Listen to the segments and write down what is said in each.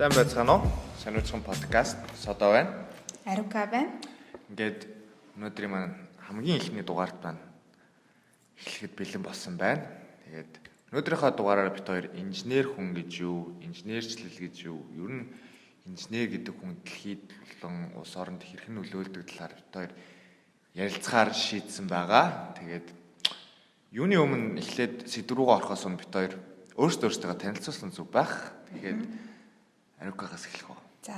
Сайн байцгаана уу? Сануучхан подкаст Содоо байна. Арука байна. Ингээд өнөөдрийн маань хамгийн ихний дугаарт байна. Эхлэхэд бэлэн болсон байна. Тэгээд өнөөдрийнхөө дугаараар бид хоёр инженер хүн гэж юу, инженерчлэл гэж юу, ер нь инженер гэдэг хүн дэлхийд болон улс оронд хэрхэн нөлөөлдөг талаар бид хоёр ярилцахаар шийдсэн байгаа. Тэгээд юуны өмнө эхлээд сэдв рүүгээ орохоос өмнө бид хоёр өөрсдөө танилцуулсан зүг байх. Тэгээд Арукагаас эхлэх үү. За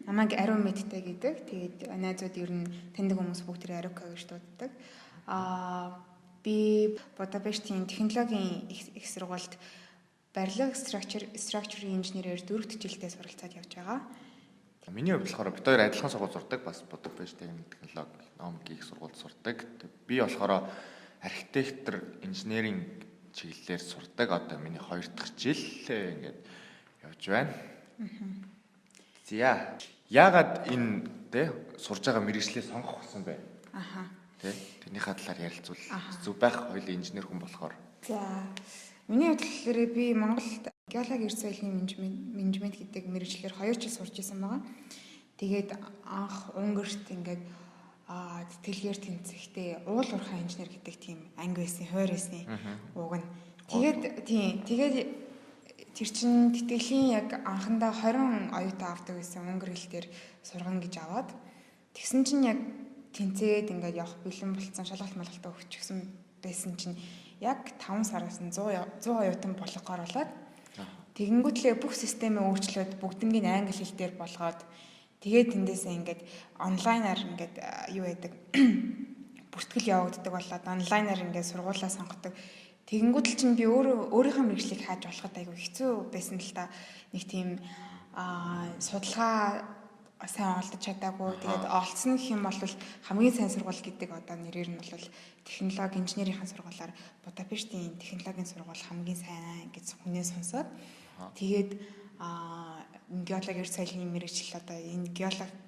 намайг Ару мэдтэй гэдэг. Тэгээд найзууд ер нь таньдаг хүмүүс бүгд тэр Арука гэж дууддаг. Би Будапештийн технологийн их сургуульд барилга structure инженерээр 4-р жилдээ суралцаад явж байгаа. Миний хувьд болохоор бид хоёр адилхан сургууль сурдаг. Бас Будапештийн технологи номгийн их сургуульд сурдаг. Би болохоор архитектор инженерийн чиглэлээр сурдаг. Одоо миний 2 дахь жил ингээд явж байна. За яагаад энэ сурж байгаа мэргэжлээ сонгох болсон бэ? Тэрнийхээ талаар ярилцвал зүг байх. Хоёул инженер хүн болохоор. За миний бодлоор би Монголд геологи эрс соёлын менежмент гэдэг мэргэжлэр 2 жил сурч исэн байгаа. Тэгээд анх Унгарт ингээд тэтгэлгээр тэнцэхдээ уул уурхай инженер гэдэг тийм анги байсан, хойр байсан уг нь. Тэгээд тэр чин тэтгэлийн яг анхандаа 20 оюутан авдаг байсан унгар хэл дээр сургана гэж аваад тэгсэн чинь яг тэнцээд ингээд явах бэлэн болцсон шалгалт малгалтаа өгчихсэн байсан чинь яг 5 сараас нь 100 оюутан болгохоор болоод тэгэнгүүтлээ бүх системээ өөрчлөөд бүгднийг англи хэл дээр болгоод тэгээд тэндээсээ ингээд онлайнаар ингээд юу яадаг бүртгэл явагддаг болоод онлайнаар ингээд сургуулаа сонгодог. Тэгэнгүүтэл чинь би өөрийнхөө мэргэжлийг хааж болоход айгүй хэцүү байсан л та. Нэг тийм судалгаа сайн олдож чадаагүй. Тэгээд олцсон гэх юм бол хамгийн сайн сургууль гэдэг одоо нэрээр нь бол технологи инженерийн сургуулиар Будапештийн технологийн сургууль хамгийн сайн гэж хүнээс сонсоод тэгээд геологи эрс соёлын мэргэжил одоо энэ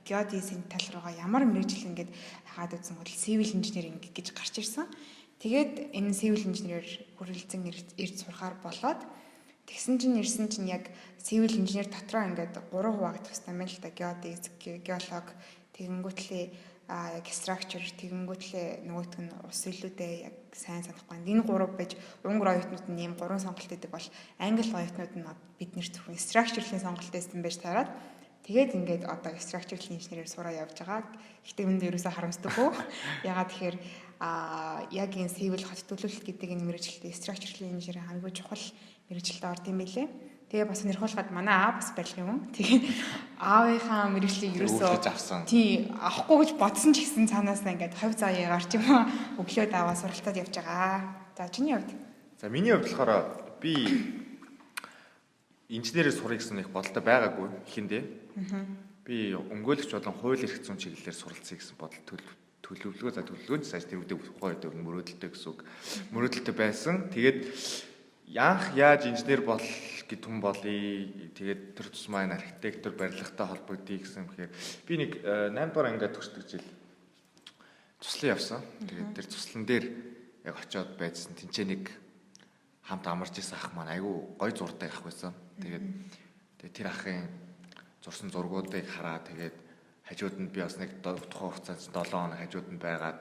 геодезийн тал руугаа ямар мэргэжил ингээд хаад үзсэн бол civil engineering гэж гарч ирсэн. Тэгээд энэ civil engineer хүрээлцэн ирж сурахаар болоод тэгсэн чинь яг civil engineer дотроо ингээд 3 хуваагдах хэрэгтэй юм л да. Геодез, геолог, тэгэнгүүтлээ яг structure, тэгэнгүүтлээ нөгөөтг нь ус илүүдээ яг сайн санахгүй. Энэ 3 байж унгар оюутнууд нь ийм 3 сонголт өгдөг бол англи оюутнууд нь бид нэр зөвхөн structure-ийн сонголт байсан байж таараад тэгээд ингээд одоо structural engineer сураа явж байгаа. Гэхдээ энэ ерөөсөө харамсдаггүй. Ягаад тэгэхээр яг энэ civil хот төлөвлөлт гэдэг энэ мэргэжилтэд structural engineer хамгийн чухал мэргэжилтэд орд юм билээ. Тэгээ бас нэрхуулгаад манай аав бас барилгын хүн. Тэгээ аавынхаа мэргэжлийг ерөөсөө авсан. Тий авахгүй гэж бодсон ч гэсэн цаанаас нь ингээд хувь заяагаар ч юм уу өглөөд аваа суралтад явж байгаа. За чиний хувьд? За миний хувьд болохоор би инженерээр сурах гэсэн их бодолтой байгаагүй ихэндээ. Би өмгөөлөгч болон хууль эрх зүйн чиглэлээр суралцъя гэсэн бодол төлөвлөгөө цааш тэр үедээ ухаан үед мөрөөдөлтэй гэсэн үг. Мөрөөдөлтэй байсан. Тэгээд яах яаж инженер бол гэд хүн болъё. Тэгээд тэр тусмаа архитектор барилгатай холбогдъё гэсэн хэрэг би нэг 8 дугаар ангиад төгсдөг жил туслан явсан. Тэгээд тэр туслан дээр яг очиод байжсан. Тинчээ нэг хамт амарч исэн ах маань айгүй гой зурдаг ах байсан. Тэгээд тэр ахын зурсан зургуудыг хараа тэгээд хажууд нь би бас нэг тухайн хугацаанд 7 хоног хажууд нь байгаад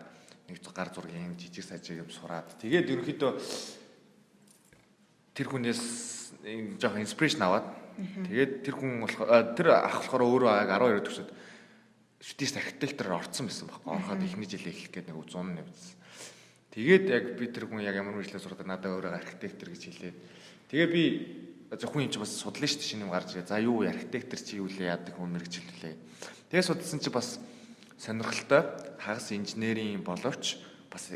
нэг гар зургийн жижиг сажиг юм сураад тэгээд ерөнхийдөө тэр хүнээс жоох инспирэшн аваад тэгээд тэр хүн болохоор тэр ах болохоор өөрөө 12 төгсөд шүтээс архитектороор орсон байсан байхгүй. Ороход эхний жилээ эхлэх гээд нэг 100 нэвсэн. Тэгээд яг би тэр хүн яг ямар мэргэжлээ сурдаг надад өөрөө архитектор гэж хэлээд тэгээ би зөвхөн юм чи бас судлаа шүү дээ шинэ юм гарч ирээ. За юу архитектор чи юу лээ яадаг хүн мэргэжиллээ. Тэгээ судалсан чи бас сонирхолтой хагас инженерийн боловч бас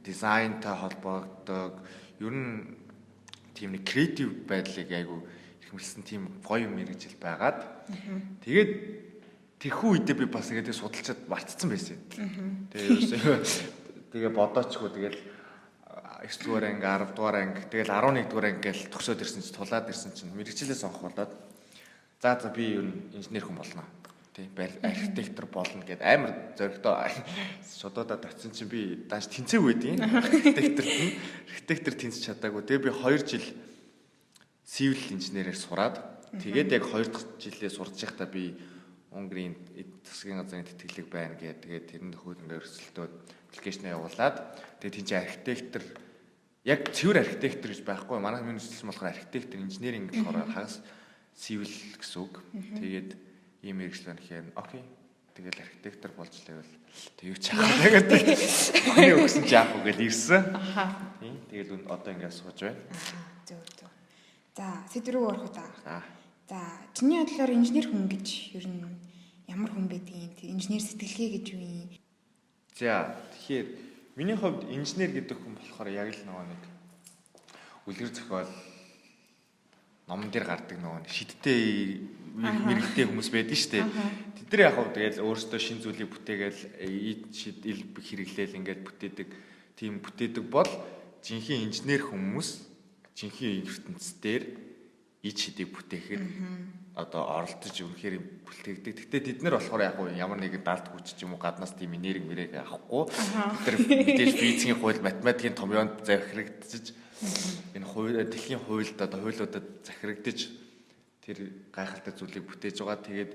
дизайнтай холбогддог ер нь тийм нэг креатив байдлыг айгу ихмэлсэн тийм гоё мэргэжил байгаад тэгээд тэрхүү үедээ би бас тэгээд судалчаад мартцсан байсан. Тэгээ бодоочгүй тэгэл 9 дугаар анги 10 дугаар анги тэгэл 11 дугаар анги гэл төгсөөд ирсэн чи тулаад ирсэн чинь мэргэжилээ сонгох болоод за би ер нь инженер хүн болно. Тийм архитектор болно гэд амар зоригтой шодоодад очсон чинь би дааш тэнцээгүй байдیں۔ Архитектор тэнцэж чадаагүй. Тэгээ би 2 жил civil инженерээр сураад Тэгээд яг 2 дахь жилээ сурч байхдаа би Унгарын засгийн газрын тэтгэлэг байна гэдэг. Тэгээд тэрэнд хөлнөөр өрсөлдөөд аппликейшн явуулаад тэгээд тийч архитектор яг цэвэр архитектор гэж байхгүй. Манай миний хэлсэн болохоор архитектор, инженеринг болохоор хагас civil гэсэн үг. Тэгээд ийм мэргэжил байна гэхээр окей. Тэгэл архитектор болж лээвэл тэг юу чаах гэдэг. Миний өгсөн жаах үгээл ирсэн. Тийм. Тэгэл одоо ингээд сууж байна. Зөв. За, сэдв рүү орох удаа. За, чиний бодлоор инженер хүн гэж ер нь ямар хүн байдгийг, инженер сэтгэлгээ гэж юу юм? За, тэгэхээр миний хувьд инженер гэдэг хүн болохоор яг л нэг үлгэр зохиол номон дээр гардаг шидтэй мэрэгтэй хүмүүс байдаг шүү дээ. Тэд нар яг тэгэл өөрсдөө шин зүйлийг бүтээгээл ил хэрэглээл ингээд бүтээдэг. Тийм бүтээдэг бол жинхэнэ инженер хүмүүс жинхэнэ ертөнцийн дээр ид шидийг бүтээхэд одоо оролдож үнэхээр бүлтгэгдэг. Гэхдээ тэд нар болохоор яг ямар нэгэн даалт хүч ч юм уу гаднаас тийм энерги мэрэг авахгүй. Тэр мэдээж физикийн хууль, математикийн томьёонд захирагдчих энэ хууль дэлхийн хуульд одоо хуулиудад захирагдчих тэр гайхалтай зүйлийг бүтээж байгаа. Тэгээд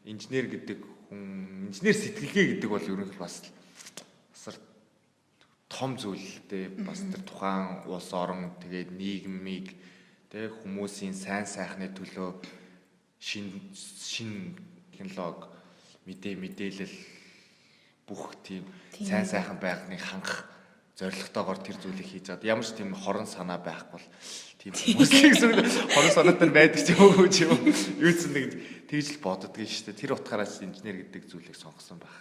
инженер гэдэг хүн, инженер сэтгэлгээ гэдэг бол ерөнхийдөө бас том зүйлтэй бас тэр тухайн улс орон тэгээд нийгмийг тэг хүмүүсийн сайн сайхны төлөө шин технологи мэдээлэл бүх тийм сайн сайхан байхныг хангах зорилготойгоор тэр зүйлийг хийж чад. Ямар ч тийм хорон санаа байхгүй бол тийм хүмүүсийн хорон санаатай байдаг ч юм уу ч юм юу ч нэг тэгж л боддгоо шүү дээ. Тэр утгаараас инженер гэдэг зүйлийг сонгосон байх.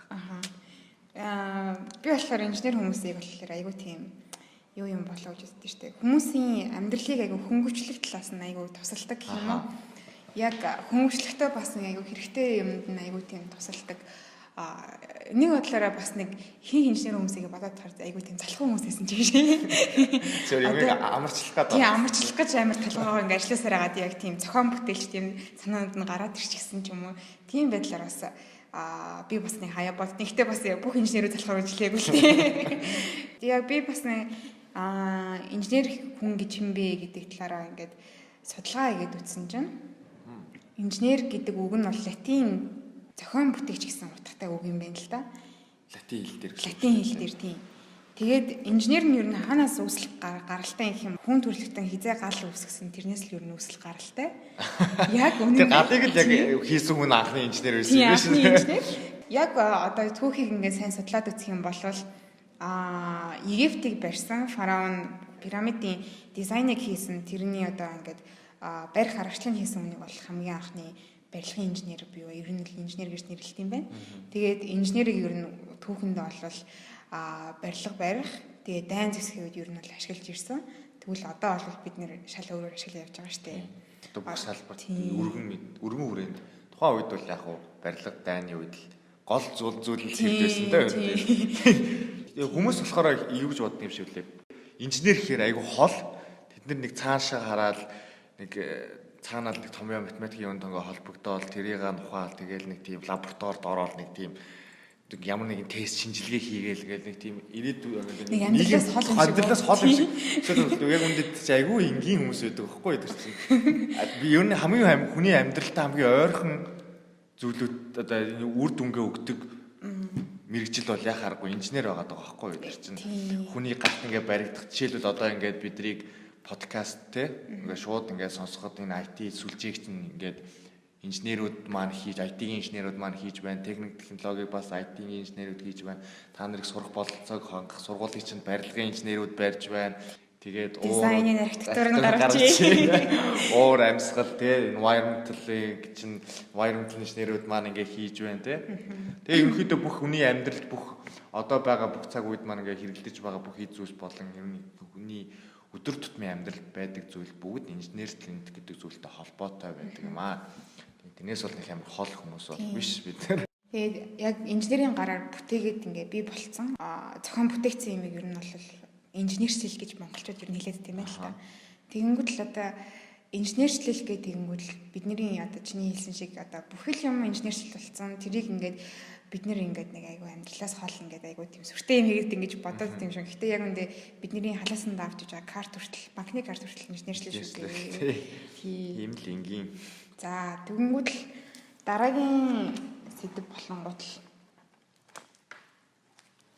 Би болохоор инженер хүмүүсийг болохоор айгүй тийм юу юм болоо гэж үздэг шүү дээ. Хүмүүсийн амьдралыг айгүй хөнгөвчлөх талаас нь айгүй тусалдаг гэх юм уу? Яг хөнгөвчлөхтэй бас нэг айгүй хэрэгтэй юмд нь айгүй тийм тусалдаг. Нэг бодлороо бас нэг хин инженер хүмүүсийг бодоод харж айгүй тийм залхуу хүмүүс байсан ч биш. Тэр юм амарчлах гэдэг. Тийм амарчлах гэж амар талхаагаа ингээ ажилласаар хагаад яг тийм зохион бүтээлч тийм санаанд нь гараад ирчихсэн ч юм уу. Тийм байдлаар бас би бас нэг хаяа бод. Нэгтээ бас бүх инженерүүд залхуу ажиллаагүй л тийм. Яг би бас нэг инженер хүн гэж юм бэ гэдэг талаараа ингээд судалгаа хийгээд үтсэн чинь инженер гэдэг үг нь бол латин зохион бүтээгч гэсэн утгатай үг юм байна л да. Латин хэл дээр. Латин хэл дээр тийм. Тэгээд инженер нь ер нь хаанаас үүсэл гаралтай гэх юм хүн төрөлхтөн хизээ гал үүсгэсэн тэрнээс л ер нь үүсэл гаралтай. Яг үнэн. Тэр галыг л яг хийсэн хүн анхны инженер байсан юм биш үү? Яг одоо түүхийг ингээд сайн судлаад үзэх юм бол Египтийг барьсан фараон пирамидын дизайныг хийсэн тэрний одоо ингээд барих аргачлалыг хийсэн хүнийг бол хамгийн анхны барилгын инженер бий ба ер нь инженер гэж нэрлэлт юм байна. Тэгээд инженерийг ер нь түүхэндээ бол барилга барих, тэгээд дайн зэвсгийг ер нь бол ашиглаж ирсэн. Тэгвэл одоо бол бид нэр шал өөрөөр ашиглаж явж байгаа шүү дээ. Одоо бүх салбарт өргөн хүрээнд тухайн үед бол яг барилга дайны үед л гол зүйл хэлдэлсэн дээ. Хүмүүс болохоор юу гэж боддог юм шиг лээ. Инженер гэхээр айгүй хол. Тэд нэг цаашаа хараад нэг цаанаа нэг томьёо математикийн юунд ингээ холбогдоод тэрийг ухаал тэгэл нэг тийм лабораторид ороод нэг тийм ямар нэгэн тест шинжилгээ хийгээл гээл нэг тийм нэг амьдралаас хол юм шиг. Тэгэхээр яг үндэд чи айгүй энгийн хүмүүс байдаг байхгүй тэр чинь. Би ер нь хамгийн хүний амьдралтай хамгийн ойрхон зүйлүүд одоо үр дүнгээ өгдөг мэрэгжил бол яг харахгүй инженер байгаа даа байхгүй юу тэр чинь. Хүний галт ингээ баригдах жишээлбэл одоо ингээд биднийг подкаст те ингээ шууд ингээ сонсоход энэ IT сүлжээг чинь ингээд инженерүүд маань хийж IT-ийн инженерүүд маань хийж байна, техник технологиг бас IT-ийн инженерүүд хийж байна. Та нарыг сурах бололцоог хангах сургуулийн чинь барилгын инженерүүд барьж байна. Тэгээд дизайнын архитектур нь гарч ий. Уур амьсгал те environmental-ыг чинь environmental инженерүүд маань ингээ хийж байна те. Тэгээ ерөнхийдөө бүх хүний амьдралд бүх одоо байгаа бүх цаг үед маань ингээ хэрэглэж байгаа бүх зүйлс болон хүний өдөр тутмын амьдралд байдаг зүйл бүгд инженерчлэнт гэдэг зүйлтэй холбоотой байдаг юм аа. Тэрнээс бол нэг амар хол хүмүүс бол биш бид нар. Тэгээд яг инженерийн гараар бүтээгээд ингээ бий болцсон. Зохион бүтээгдсэн юмыг ер нь бол инженерчлэл гэж монголчууд ер нь хэлээд тийм байл та. Тэгэнгүүт л одоо инженерчлэл гэдэг тэгэнгүүт бидний одоо чиний хэлсэн шиг одоо бүхэл юм инженерчлэл болсон. Тэрийг ингээд бид нэр ингээд нэг айгүй амьдралаас хол ингээд айгүй тийм сүртэй юм хийгээд ингэж бодоод тийм шиг. Гэтэ яг үндэ бидний халаасан давж байгаа карт хүртэл банкны карт хүртэл инженерчлэл шүү дээ. Тийм л энгийн. За тэгэнгүүт л дараагийн сэдв болонгууд л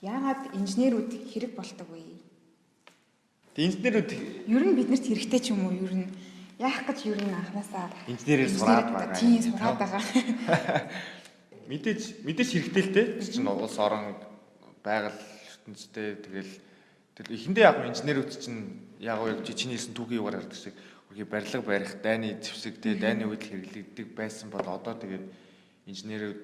яагаад инженерүүд хэрэг болдог вэ? Инженерүүд Ер нь биднэрт хэрэгтэй ч юм уу? Ер нь яах гэж ер нь анханасаа инженерийг сураад байгаа. Тийм сураад байгаа. Мэдээж хэрэгтэй л дээ. Чинь улс орон байгаль ертөнцтэй тэгэл эхэндээ яг инженерүүд чинь яг уу чиний хэлсэн түүхийн югаар гардаг шиг хөрхий барилга барих, дайны зэвсэг дайны үед хэрэглэгддэг байсан бол одоо тэгээд инженерүүд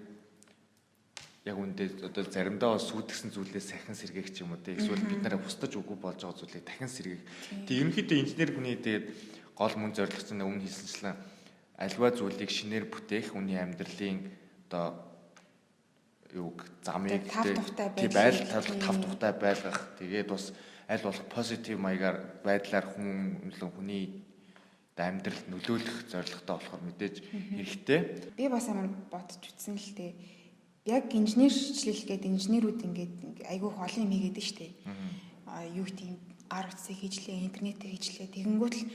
яг үндэ одоо заримдаа бас сүйдгсэн зүйлээс сахин сэргээх ч юм уу те эсвэл бид нараа бусдаж үгүй болж байгаа зүйлийг дахин сэргээх. Тэг ерөнхийдөө инженер хүний тэгээд гол мөн зорилгоцсон өмнө хэлсэнчлэн альва зүйлийг шинээр бүтээх, хүний амьдралын одоо юуг замыг тий тав тухтай байлгах. Тэгээд бас аль болох позитив маягаар байдлаар хүний амьдралд нөлөөлөх зорилготой болохоор мэдээж хэрэгтэй. Би бас амар бодож үзсэн л дээ. Яг инженерчлэл гэдэг инженерүүд ингээд айгүй олон юм хийгээд штэ. Юу гэх юм гар утсыг хийжлээ, интернетээ хийжлээ. Тэгэнгүүт л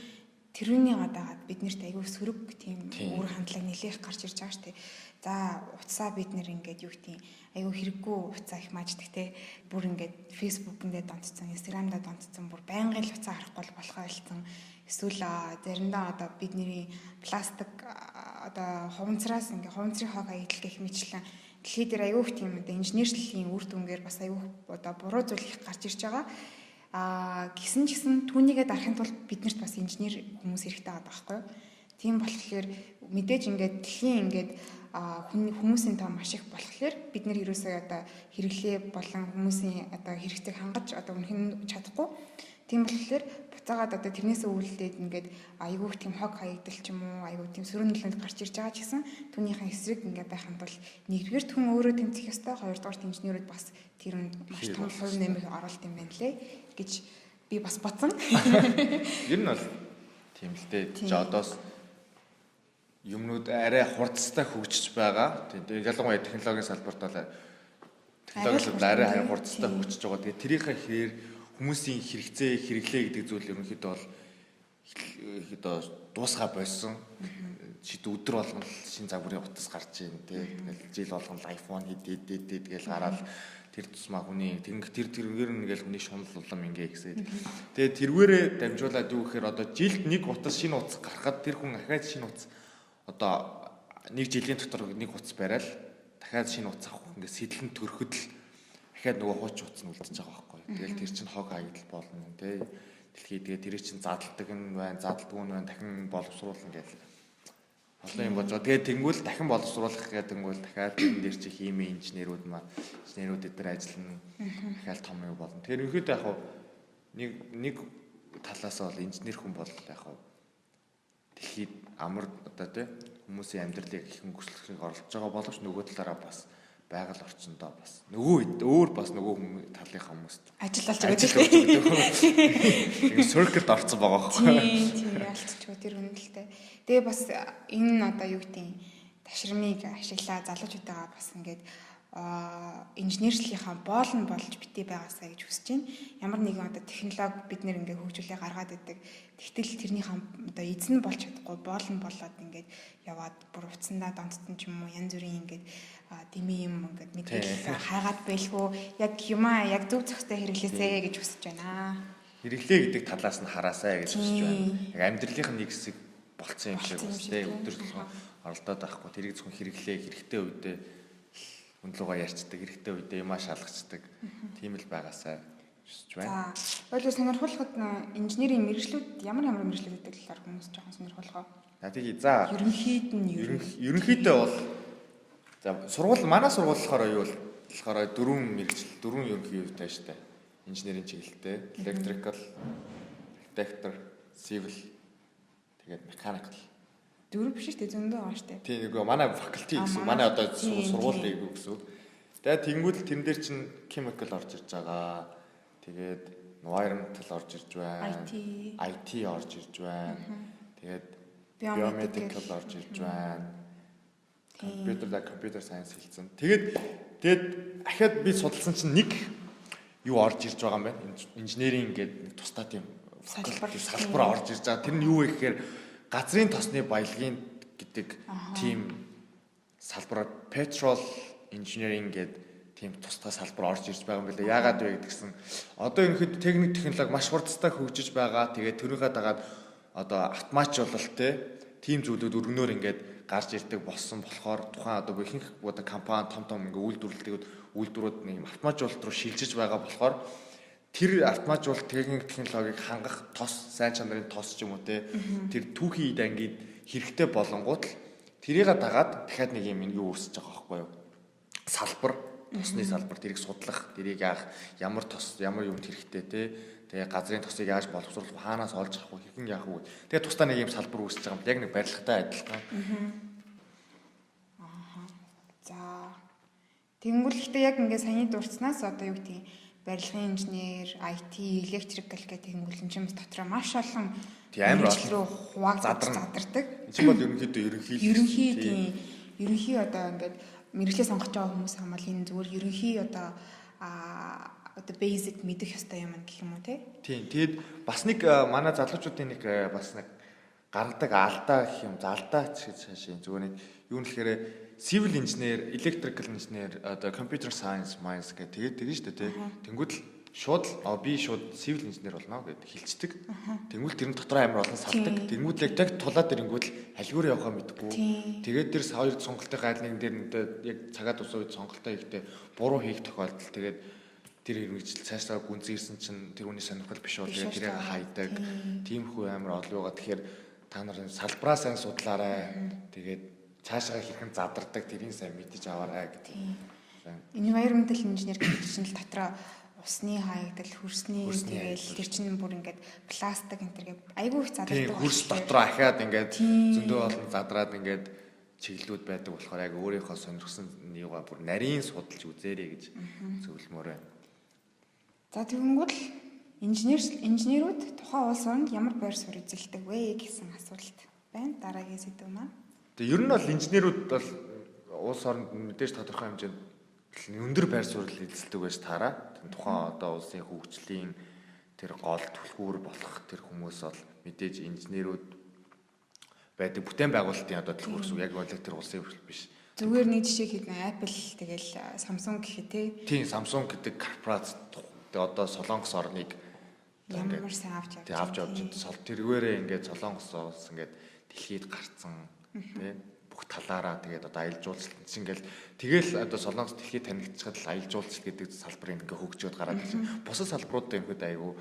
тэрүүний гадаагаад биднэрт айгүй сөрөг тийм үр хандлага нэлээх гарч ирж байгаа штэ. За утсаа бид нэр ингээд юу гэх юм айгүй хэрэггүй утсаа их мааждаг те. Бүр ингээд фэйсбүүкэндээ донтцсон, инстаграмдаа донтцсон, бүр байнгын л утсаа харахгүй болохоо хэлсэн. Эсвэл заримдаа одоо бидний пластик одоо хуванцраас ингээ хуванцрын хог аягдал гэх мэтлэн дэлхий дээр аюух тийм одоо инженерчлэлийн үр дүнгээр бас аюух одоо буруу зүйл их гарч ирж байгаа. Гисэн ч гэсэн түүнийгээ дарахын тулд биднэрт бас инженер хүмүүс хэрэгтэй байгаа байхгүй юу? Тийм болохоор мэдээж ингээд дэлхийн ингээд хүмүүсийн тоо маш их болохоор бид нэр ерөөсөө одоо хэрэглээ болон хүмүүсийн одоо хэрэгцээг хангаж одоо үнхэн чадахгүй. Тийм болохоор буцаагаад одоо тэрнээсээ үүлдээд ингээд айгүйх тийм хог хаягдал ч юм уу айгүй тийм сөрөг нөлөөнд гарч ирж байгаа ч гэсэн түүнийхэн эсрэг ингээд байхын тулд нэгдүгээр хүн өөрөө тэмцэх ёстой, хоёрдугаар инженерүүд бас тэр нь маш том хувь нэмэх оруулалт юм байна лээ гэж би бас бодсон. Ер нь бол тийм л дээ. Жодоос юмнууд арай хурцтай хөгжиж байгаа. Тэгээд ялангуяа технологийн салбарт бол технологийн арай хурцтай хөгжиж байгаа. Тэгээд тэрийнхээ хэрэг хүмүүсийн хэрэгцээ хэрэглээ гэдэг зүйл ерөнхийдөө бол ихэд дуусгаа болсон. Жид өдөр болгон шинэ загварын утас гарч ийн тэгэл жил болгон iPhone хэд тэгэл гараад тэр тусмаа хүний тэргээр нэгэл хүний шунал улам ингээ ихсээд. Тэгээд тэрвэрээ дамжуулаад юу гэхээр одоо жилд нэг утас шинэ утас гарахад тэр хүн ахаад шинэ утас одоо нэг жилийн дотор нэг утас барайл дахиад шинэ утас авах ингээ сэтлэн төрөхөд л дахиад нөгөө хуучин утас нь үлдчихэж байгаа байхгүй. Тэгэл тэр чинь хог хаягдал болно тий. Дэлхий тэгээ тэр чинь задалдаг нь байна, задалдгүй нь байна, дахин боловсруулна гэл. Олон юм болж байгаа. Тэгээ тэнгүүл дахин боловсруулах гэдэнгүүл дахиад энэ дээр чи химийн инженерүүд инженерүүд эдгээр ажиллана. Дахиад том юм болно. Тэр ерөөдөө яг нэг талаас бол инженер хүн бол яг дэлхийд амар одоо тий хүмүүсийн амьдралыг их хөнгөлөлтийг оруулж байгаа боловч нөгөө талаараа бас байгаль орчиндоо бас нөгөө өөр бас нөгөө талынхаа хүмүүс ажиллаж байгаа. Тийм circle-д орсон байгаа байхгүй. Тийм ялцчихгүй тэр үнэлтэй. Тэгээ бас энэ одоо юу гэдэг нь ташрамыг ашиглаа залуучуудаа бас ингээд инженерчлийнхаа боол нь болж битээ байгаасаа гэж хүсэж байна. Ямар нэгэн одоо технологи бид нэр ингээд хөгжүүлээ гаргаад идэг. Тэгтэл тэрнийхээ одоо эзэн болж чадахгүй боол нь болоод ингээд яваад бүр уцсандаа донтсон ч юм уу янз бүрийн ингээд дими юм ингээд мэдээлэл хайгаад байлгүй яг юмаа яг зөв зөвхтэй хэрэглээсэй гэж хүсэж байна. Хэрэглээ гэдэг талаас нь хараасаа гэж хүсэж байна. Яг амьдралынх нь нэг хэсэг болцсон юм шиг үстэй өдөр тутмын оролдоод байхгүй тэрийг зөвхөн хэрэглээ хэрэгтэй үедээ үнэлгээ ярьцдаг хэрэгтэй үедээ юмаа шалгацдаг тийм л байгаасаа хүсэж байна. За ойлоо сонирхолтой инженерийн мэргэжлүүд ямар мэргэжлүүд гэдэг талаар хүмүүс жоохон сонирхолтой. За ерөнхийдөө бол за манай сургууль болохоор юу болохоор дөрвөн ерөнхий юутай штэ. Инженерийн чиглэлтэй electrical, architecture, civil тэгээд mechanical. Дөрөв биш үү зөндөө байгаа штэ. Тийм нөгөө манай faculty гэсэн. Манай одоо сургуулийн юу гэсэн. Тэгээд тэнгууд тэрэн дээр чинь chemical орж ирж байгаа. Тэгээд environmental орж ирж байна. IT орж ирж байна. Тэгээд biomedical орж ирж байна. Computer science хэлсэн. Тэгээд ахаад би судалсан чинь нэг юу орж ирж байгаа юм байна. Инженерийн гэдэг нэг тусдаа тийм салбар орж ирж байгаа. Тэр нь юу вэ гэхээр газрын тосны баялагын гэж гэдэг team салбараар petrol engineering гэдэг team тусгай салбар орж ирж байгаа юм билээ. Яагаад вэ гэдгсэн одоо ерөнхийдөө техник технологи маш хурдтай хөгжиж байгаа. Тэгээд тэрүүгээ дагаад одоо автоматжуулалт team зүйлүүд өргөнөөр ингээд гарч ирдэг болсон болохоор тухайн одоо ихэнх одоо компани том үйлдвэрлэлүүд нэг автоматжуулалт руу шилжиж байгаа болохоор тэр автоматжуулалт техник технологиг хангах тос сайн чанарын тос ч юм уу тэр түүхий ангид хэрэгтэй болонгууд тэрийг дагаад дахиад нэг юм юу үүсэж байгаа байхгүй юу? Салбар, тосны салбар тэрийг судлах, тэрийг яах, ямар тос, ямар юмд хэрэгтэй тэгээ газрын тосыг яаж боловсруулах, хаанаас олж авах вэ, хэрхэн яах вэ? Тэгээ тусдаа нэг юм салбар үүсэж байгаа юм. Яг нэг барилгатай адилхан. За. Тэнгүүл ихтэй яг ингээд саяны дурдснаас одоо юу гэдэг барилгын инженер, IT, электрикал гэх тэнгүүл чинь дотроо маш олон амар руу хувааж задардаг. Энэ чинь бол ерөнхийдөө ерөнхий одоо ингээд мэрэгчлээ сонгож байгаа хүмүүс хамаал энэ зүгээр ерөнхий одоо basic мэдэх ёстой юм гэх юм уу те. Тийм. Тэгэд бас нэг манай залуучуудын нэг бас нэг гаргадаг алдаа гэх юм. Алдаа гэж хаашаа зүгээр нэг юу нэлэхээр civil engineer, electrical engineer, одоо computer science, minds гэдэг тэгэн шүү дээ те. Тэнгүүд л шууд би шууд civil engineer болно гэд хэлцдэг. Тэнгүүд тэр нь дотор амар олон салдаг. Тэнгүүд л яг тулаад ирэнгүүт аль явахаа мэдгүй. Тэгээд тэр хоёр сонголтын гайлныг дээр яг цагаад ус үед сонголтоо хийхдээ буруу хийх тохиолдол тэгээд тэр хэрэгжил цаашдаа гүнзгийрсэн чинь тэр үний сонирхол биш бол тэрийг хайдаг. Тиймхүү амар олон байгаа. Тэгэхээр та нар салбараа сайн судлаарай. Тэгээд цаашаа хэрхэн задардаг тэрийг сайн мэдэж аваарай гэдэг. Environmental engineer гэдэг чинь л дотроо усны хаягдал, хөрсний тэгэл тэр чинь бүр ингээд пластик энэ төр айгүй их задардаг. Хөрс дотроо ахаад ингээд зөндөө олон задраад ингээд чиглэлүүд байдаг болохоор яг өөрийнхөө сонирхсан юугаа бүр нарийн судалж үзээрэй гэж зөвлөмөр байна. За тэгэнгүүт инженерүүд тухайн улс оронд ямар байр суурь эзэлдэг вэ гэсэн асуулт байна. Дараагийн сэдв маань. Тэгээ ер нь бол инженерүүд бол улс оронд мэдээж тодорхой хэмжээнд өндөр байр суурь эзэлдэг байж таараа. Тухайн одоо улсын хөгжлийн тэр гол түлхүүр болох тэр хүмүүс бол мэдээж инженерүүд байдаг бүтээн байгуулалтын одоо түлхүүр гэсэн яг бол тэр улсын хөгжил биш. Зүгээр нэг жишээ хэлнэ Apple тэгэл Samsung гэхээ тий. Тийм Samsung гэдэг корпорац одоо Солонгос орныг ямар сайн авч явж тэргээрээ ингээд Солонгосоос ингээд дэлхийд гарцсан тий бүх талаараа тэгээд одоо аялал жуулчлалт ингээл тэгэл одоо Солонгос дэлхийд танигдчихад л аялал жуулчлал гэдэг салбарыг ингээ хөгжөөд гараад ирсэн. Бусад салбаруудад энэ хэд айгүй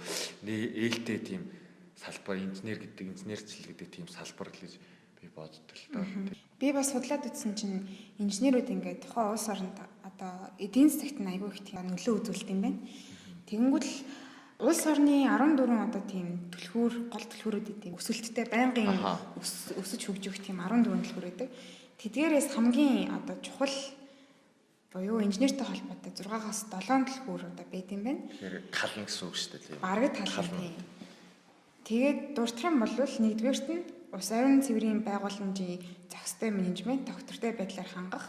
ээлтэй тийм салбар инженерчил гэдэг тийм салбар гэж би боддог л доо. Би бас судлаад үзсэн чинь инженерүүд ингээ тухайн улс оронд одоо эдийн засагт нь айгүй их тийм нөлөө үзүүлдэг юм байна. Тэгэнгүүт л улс орны 14 одоо тийм түлхүүр гол түлхүүрүүд идэв. Өсөлттэй байнгын өсөж хөгжих тийм 14 түлхүүр байдаг. Тэдгээрээс хамгийн одоо чухал буюу инженертэй холбоотой 6-аас 7 түлхүүр одоо байд юм байна. Тэгэхээр тална гэсэн үг шүү дээ тийм. Бараг тална. Тэгээд дурдах юм бол нэгдүгээрт нь улс орон цэврийн байгууламжийн зохистой менежмент доктортой байдлаар хангах.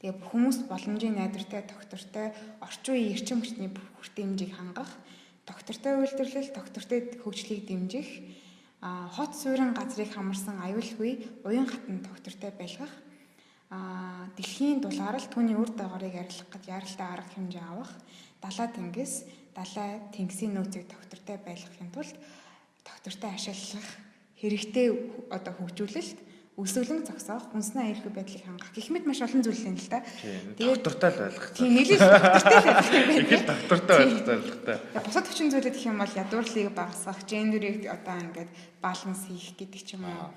Тэгээ хүмүүс боломжийн найдвартай доктортой орчин үеийн эрчим хүчний хүртээмжийг хангах. Доктортой үйлдвэрлэл, доктортой хөгжлийг дэмжих, хот суурин газрыг хамарсан аюулгүй уян хатан доктортой байлгах, дэлхийн дулаарал түүний үр дагаврыг арилгах гэж яралтай арга хэмжээ авах, далай тэнгисийн нөөцийг доктортой байлгахын тулд доктортой ашиглах, хэрэгтэй одоо хөгжүүлэлт, өсвөлэн зогсоох, хүнсний аюулгүй байдлыг хангах гэх мэт маш олон зүйл байна л да. Тэгээд доктортой л ойлгох. Тийм нэлээд доктортой л ойлгох юм байна. Их доктортой ойлгохтой. Бусад хүчин зүйлүүд гэх юм бол ядуурлыг багасгах, гендерийг одоо ингээд баланс хийх гэдэг ч юм уу.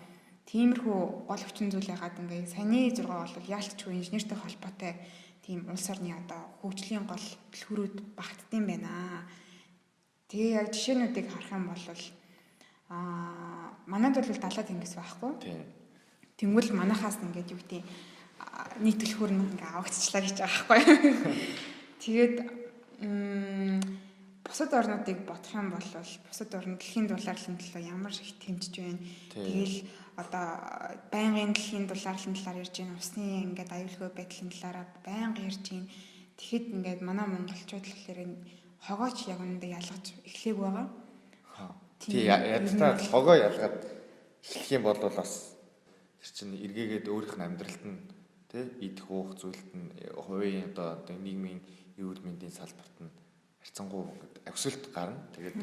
Тиймэрхүү гол хүчин зүйл ягаад ингээд саяны 6 бол яалтчгүй инженертэй холбоотой тийм улс орны одоо хөгжлийн гол бэлхүүрүүд багтдсан байна. Тэгээ яг жишээнүүдийг харах юм бол манайд бол далай тэнгис байхгүй. Тэнгүүл манахаас ингээд юу гэдэг нийт төлхөр нь ингээ авагдчихлаа гэж байгаа байхгүй. Тэгээд бусад орнуудыг бодох юм бол бусад орн дэлхийн дулааллын төлөө ямар их тэмцэж байна. Тэгэл одоо байнгын дэлхийн дулааллын талаар ярьж байна. Усны ингээд аюулгүй байдлын талаараа байнга ярьж байна. Тэгэхэд ингээд манай монголчууд болохоор хогооч яг үүндээ ялгаж эхлэх байгаа. Тийм ядтаа хогоо ялгаад эхлэх юм бол бас тэр чинь эргээгээд өөрийнх нь амьдралд нь тий идэх уух зүйлд нь хувийн одоо нийгмийн эрүүл мэндийн салбарт нь харьцангуй ингээд агсуулт гарна. Тэгээд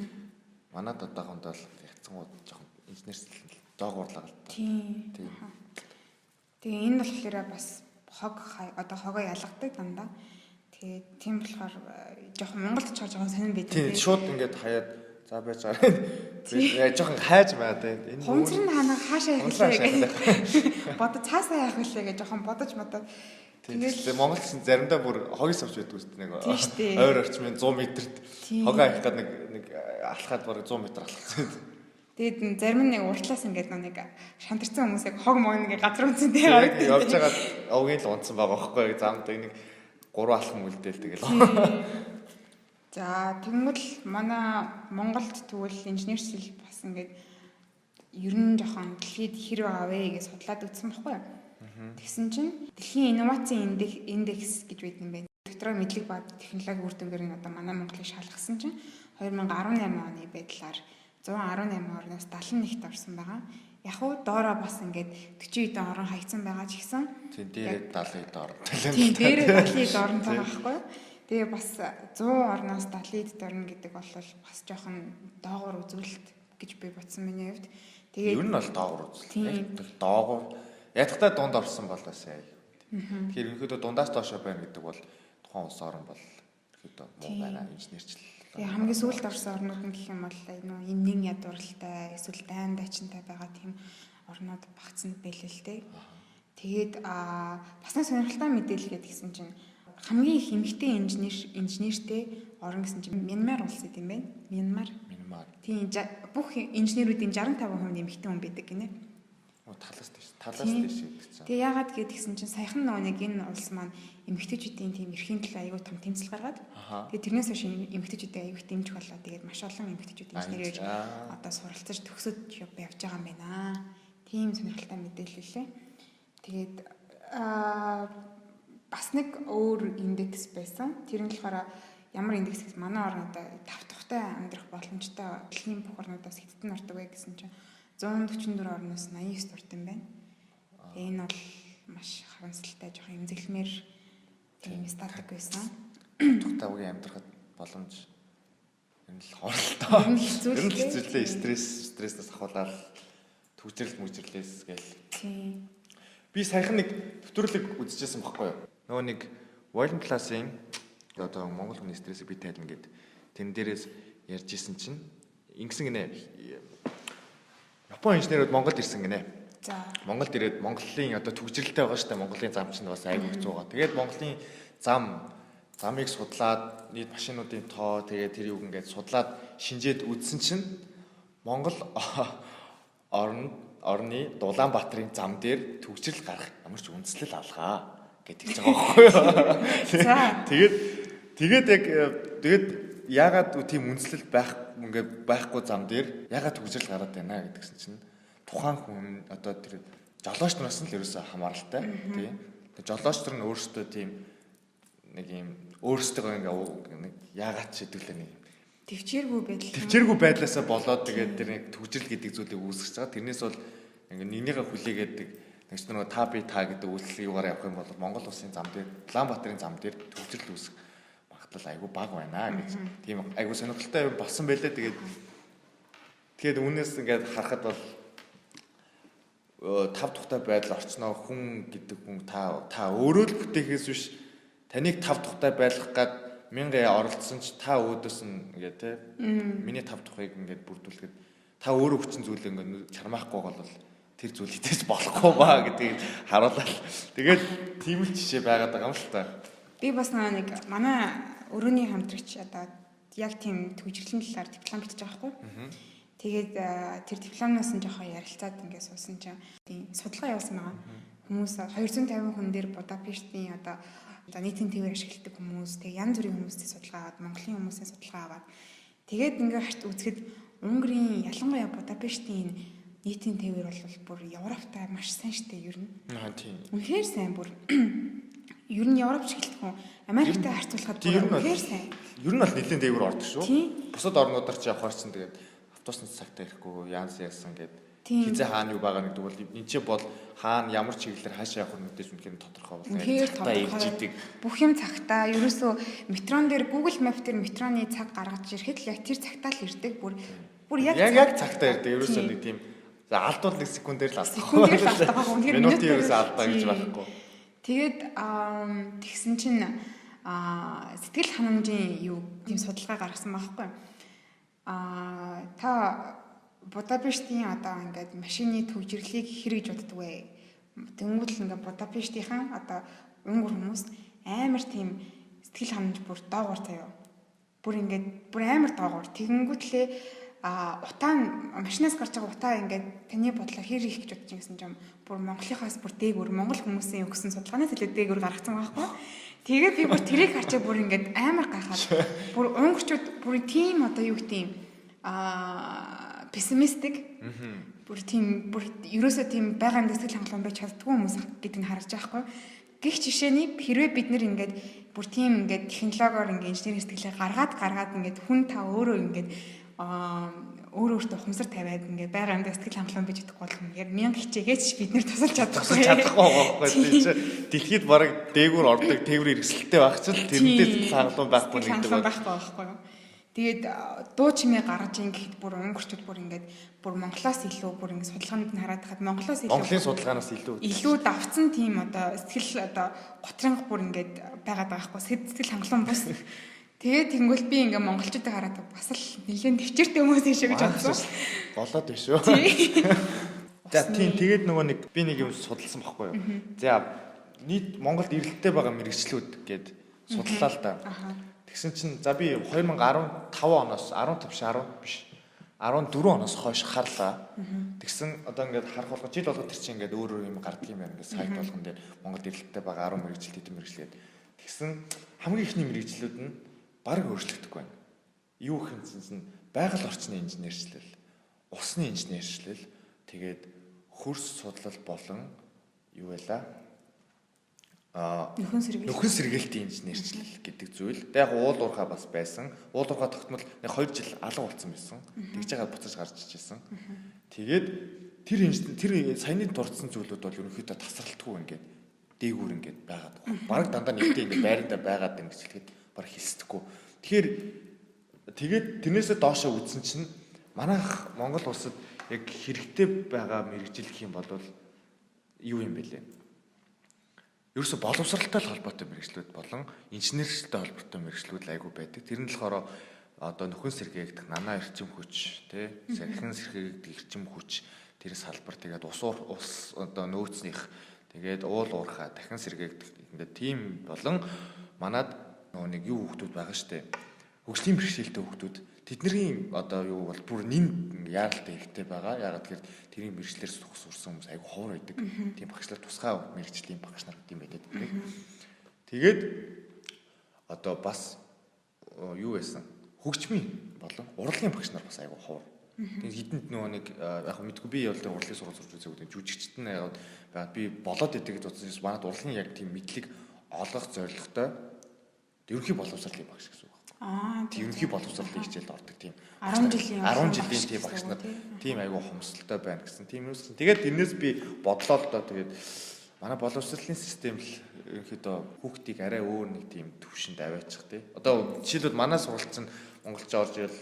манад одоохонд бол харьцангуй жоохон инженерчлэл доогуурлаа л та. Тийм. Тэгээ энэ болохоор бас одоо хогоо ялгадаг дандаа. Тэгээ тийм болохоор жоохон Монголд ч жоохон сонирн байдаг. Тийм шууд ингээд хаяад за байж гараа. Тэгээ жоохон хайж байгаа тийм. Энэ хумцрын ханаа хаашаа явуулаа бодож цаасаа явах үлээ гэж жоохон бодож модоо. Тэгээд Монголд чинь заримдаа бүр хогийн савч байдаг үст нэг ойр орчмын 100 м-т хогоо авах гэдэг нэг алхаад бараг 100 м алхацсан. Тэгээд зарим нь нэг уртлаас ингээд нэг шантарсан хүмүүсийг хог мог нэг газар үнцэнтэй харагдав. Явж байгаад овгийн л унтсан байгаа байхгүй замд нэг 3 алхам үлдээл тэгэл. За тэгмэл манай Монголд тэгвэл инженерчлэл бас ингээд ер нь жоохон дэлхийд хэр байгаа вэ гэж судлаад үзсэн байхгүй юу? Тэгсэн чинь дэлхийн инновацийн индекс гэж байдаг юм байна. Доктороо мэдлэг ба технологи үр дүнгээр нь одоо манай Монголыг шалгасан чинь 2018 оны байдлаар 118 орноос 71-т орсон байгаа. Яг уу доороо бас ингээд 40 эдэн орон хаягдсан байгаа ч гэсэн. Тийм дээрээ 70 эд орно. Тийм дээрээ 70 эд орно байгаа байхгүй юу? Тэгээ бас 100 орноос 70 эд орно гэдэг бол бас жоохон доогуур үзүүлэлт гэж би бодсон миний хувьд. Тэгээ ер нь бол доогуур үзүүлэлт. Доогуур ядахтай дунд орсон болоо сайн. Тэгэхээр ерөнхийдөө дундаас доошоо байна гэдэг бол тухайн улс орн бол ерөнхийдөө муу байна инженерчлэл. Тэгээ хамгийн сүүлд орсон орнууд нь гэх юм бол энийн ядууралтай эсвэл дайн дайчинтай байгаа тийм орнууд багцсан байлээ л дээ. Тэгээд бас нэг сонирхолтой мэдээлэл гэдгийгсэн чинь хамгийн их эмэгтэй инженертэй орн гэсэн чинь Мянмар улс гэдэм байх. Мянмар. Тийм бүх инженеруудын 65% нь эмэгтэй хүн байдаг гинэ. Талаас тийш гэдэгсэн. Тэгээ яагаад гэдгийгсэн чинь саяхан нэг энэ улс маань эмэгтэйчүүдийн тийм эрхийн төлөө аягүй том тэмцэл гаргаад тэгээ тэрнээс хойш эмэгтэйчүүдээ аягүй дэмжих болоо тэгээд маш олон эмэгтэйчүүд инженерээр одоо суралцаж төгсөж явж байгаа юм байна. Тийм сонирхолтой мэдээлэл лээ. Тэгээд бас нэг өөр индекс байсан. Тэр нь болохоор ямар индекс гэж манай орн одоо 5 дахьтай амьдрах боломжтой дэлхийн бүх орнуудаас хэдэн ордог вэ гэсэн чинь 144 орноос 89 орд юм байна. Тэгээ энэ бол маш харамсалтай жоох эмзэглэмээр тийм статик байсан. Тухтайгийн амьдрахад боломж энэ л хоолтой. Энэ хэцүүлээ стресснээс ахуулаад төвчрэлээс гээл. Тийм. Би саяхан нэг төвтрөлөг үзчихсэн байхгүй юу? Нөгөө нэг Wallen Plus-ын одоо Монгол хүний стрессийг би тайлна гэд тэн дээрээс ярьж исэн чинь ингэсэн гинэ. Япон инженерүүд Монголд ирсэн гинэ. За. Монголд ирээд Монголын одоо төвчрэлтэй байгаа шүү дээ. Монголын зам чинь бас айгүй хэцүү байгаа. Тэгээд Монголын замыг судлаад нийт машинуудын тоо тэгээд тэр юг ингээд судлаад шинжээд үзсэн чинь Монгол орны Улаанбаатарын зам дээр төвчрэл гарах ямар ч үндслэл алгаа гэдэг ч байгаа байхгүй юу. За. Тэгээд яагаад тийм үндслэл ингээд байхгүй зам дээр яагаад төвчрэл гараад байна гэдгсэн чинь тухайн хүн одоо тэр жолооч нараас нь л ерөөсөө хамааралтай тийм. Тэгээд жолооч нар нь өөрсдөө тийм нэг юм өөрсдөө ингээд яагаад ч хэдүүлээ нэг төвчээргүй байдлаасаа болоод тэгээд тэр нэг төвчрэл гэдэг зүйлийг үүсгэж байгаа. Тэрнээс бол ингээд нэгнийхээ хүлээгээд нэг нэг та би та гэдэг үйлчлэл юугаар явах юм бол Монгол улсын зам дээр Улаанбаатарын зам дээр төвчрэл үүсэх магадлал айгүй бага байна гэж. Тийм айгүй сонирхолтой болсон байлээ. Тэгээд үүнээс ингээд харахад бол тав тухтай байдал орчноо хүн гэдэг хүн та өөрөө л бүтээхээс биш таныг тав тухтай байлгах гад 1000 оролцсон ч та өөдөөс нь ингээд те миний тав тухайг ингээд бүрдүүлэхэд та өөрөө хүчин зүйлээ ингээд чармаахгүй бол тэр зүйл хитэж болохгүй ба гэдгийг харууллаа. Тэгээд тийм л жишээ байгаад байгаа юм л та. Би бас нэг манай өрөөний хамтрагч одоо яг тийм төвжирлэн талаар диплом бичиж байгаа байхгүй. Тэгээд тэр дипломноос нь жоохон ярилцаад ингээд суусан чинь тийм судалгаа явуулсан байгаа. Хүмүүс 250 хүн дээр Будапештийн одоо нийтийн тээвэр ашигладаг хүмүүс, тэгээ янз бүрийн хүмүүсийн судалгаа аваад, Монголын хүмүүсийн судалгаа аваад тэгээд ингээд харт үзэхэд Унгарийн ялангуяа Будапештийн нийтийн тээвэр бол бүр Европтой маш сайн штэ ер нь. Тийм. Үнэхээр сайн бүр ер нь Европч гэлтгүй Америктэй харьцуулахад үнэхээр сайн. Ер нь бол нийтийн тээвэр ордог шүү. Бусад орнуудаар ч явахаар чинь тэгээд автобусны цагтаа ирэхгүй янз яасан гээд хизээ хаана юу байгаа гэдэг бол энэ ч бол хаана ямар чиглэлээр хаашаа явах нь мэдээж үнэхээр тодорхой бол үнэхээр тодорхой. Бүх юм цагтаа. Ерөөсөө метрон дээр Google Map дээр метроны цаг гаргаж ирэхэд л яг тэр цагтаа л ирдэг. Бүр яг цагтаа ирдэг. Ерөөсөө нэг тийм алдвал 1 секундээр л алдах. Секундээр л алдах. Үнэхээр минутын ерөөсөө алдаа гэж байхгүй. Тэгээд тэгсэн чинь сэтгэл ханамжийн юу тийм судалгаа гаргасан байхгүй. Та Будапештийн одоо ингээд машины төвжирлийг хэрэг боддог вэ? Тэнгүүд л ингээд Будапештийнхан одоо өнгөр хүмүүс амар тийм сэтгэл ханамж бүр доогуур заяа. Бүр амар доогуур. Тэгэнгүүтлээ утаа машинаас гарч байгаа утаа ингээд таны бодлоор хэр их гэж бодож ингэсэн юм. Бүр Монголынхаас бүр дээгүүр Монгол хүмүүсийн өгсөн судалгаанаас илүү дээгүүр гаргацсан байхгүй. Тэгээд би бүр тэрийг харчаа бүр ингээд амар гайхаад бүр өнгөрчүүд бүр тийм одоо юу гэдэг юм пессимистик бүр ерөөсөө тийм байгаамд сэтгэл хангалуун байж чаддгүй хүмүүс гэдгийг харж байгаа хгүй. Гэх жишээний хэрвээ бид нэр ингээд бүр тийм ингээд технологиор ингээд инженерийн сэтгэлээ гаргаад ингээд хүн та өөрөө ингээд өөртөө ухамсар тавиад ингээд байгаамд сэтгэл хангалуун байж чадахгүй бол ингээд 1000 хичээгээч бид нэр тусалж чадахгүй байхгүй тийм дэлхийд бараг дээгүүр ордог тээвэр хэрэгсэлтэй байх ч тэрнээ сэтгэл хангалуун байхгүй нэгдэг байхгүй юу. Тэгээд дуу чимээ гаргаж ин гэхэд бүр өнгөрчүүд бүр ингээд бүр Монголоос илүү бүр ингээд судалгаанд нь хараад хахад Монголын судалгаанаас илүү давцсан тийм одоо сэтгэл одоо готринг бүр ингээд байгаад байгаа байхгүй сэтгэл хангалуун бус. Тэгээд тэнгуэл би ингээд монголчуудыг хараад бас л нэлээд төвчээртэй хүмүүс юм шиг гэж бодсон. Болоод биш үү? За тийм тэгээд нөгөө нэг би нэг юм судалсан байхгүй юу? За нийт Монголд эрэлттэй байгаа мэрэгчлүүд гээд судлаа л да. Тэгсэн чинь за би 2015 оноос 14 оноос хойш харлаа. Тэгсэн одоо ингээд харах болгоо жил болгоо тэр чинь ингээд өөр юм гардаг юм байна. Ингээд сайт болгон дээр Монгол эрэлттэй байгаа 10 мэрэгжил хэдэн мэрэгжлээд. Тэгсэн хамгийн ихний мэрэгжлүүд нь бараг өөрчлөгдөхгүй байна. Юу хэмжсэн нь байгаль орчны инженерчлэл, усны инженерчлэл, тэгээд хөрс судлал болон юу байлаа? Нөхөн сэргээлтийн инженерчлэл гэдэг зүйл. Тэгээд яг уул уурхай бас байсан. Уул уурхай тогтмол 2 жил алга болсон байсан. Тэгж яагаад буцаж гарч ичсэн. Тэгээд тэр саяны дурдсан зүйлүүд бол ерөнхийдөө тасралтгүй ингээд дээгүүр ингээд байгаад. Бараг дандаа нэгтэй ингээд байранда байгаад байна гэж хэлэхэд баг хэлсдэхгүй. Тэгээд тэрнээсээ доошоо үзсэн чинь манайх Монгол улсад яг хэрэгтэй байгаа мэрэгжил гэх юм бол юу юм бэ лээ? Ерөөсө боловсралтай холбоотой мэрэгчлүүд болон инженерчлэлтэй холбоотой мэрэгчлүүд айгүй байдаг. Тэр нь болохоор одоо нөхөн сэргээгдэх нанаа эрчим хүч, тий, сархин сэргээгдэх эрчим хүч, тэр салбар тэгээд ус одоо нөөцнийх, тэгээд уул уурхай, дахин сэргээгдэх ингээд тийм болон манад нөгөө нэг юу хүмүүс байгаа штэ. Хөгжлийн бэрхшээлтэй хүмүүс тэдний одоо юу бол бүр нин яаралтай хэрэгтэй байгаа. Яагаад тэгэхээр тэрийн мэрэгчлэр сурсан хүмүүс айгүй ховор байдаг. Тийм багшлал тусгай мэрэгчлийн багш нар гэдэм байдаг. Тэгээд одоо бас юу байсан? Хөгжмийн болон урлагийн багш нар бас айгүй ховор. Тэгээд хэдэнд нөгөө нэг яг мэдгүй би бол урлагийн сургууль сурч үзээгүй жүжигчт нь яг би болоод идэг гэж бодсон. Манайд урлагийн яг тийм мэдлэг олгох зорилготой ерөнхий боловсролын багш гэсэн. Ерөнхий боловсролын хичээлд ордог тийм 10 жилийн тийм багш нар тийм айгүй хомсолтой байна гэсэн тийм юусэн. Тэгээд тэрнээс би бодлоо л доо тэгээд манай боловсролын систем л ерөнхийдөө хүүхдийг арай өөр нэг тийм төвшөнд аваачих тий. Одоо жишээлбэл манай сургалт нь монголчууд орж ирэл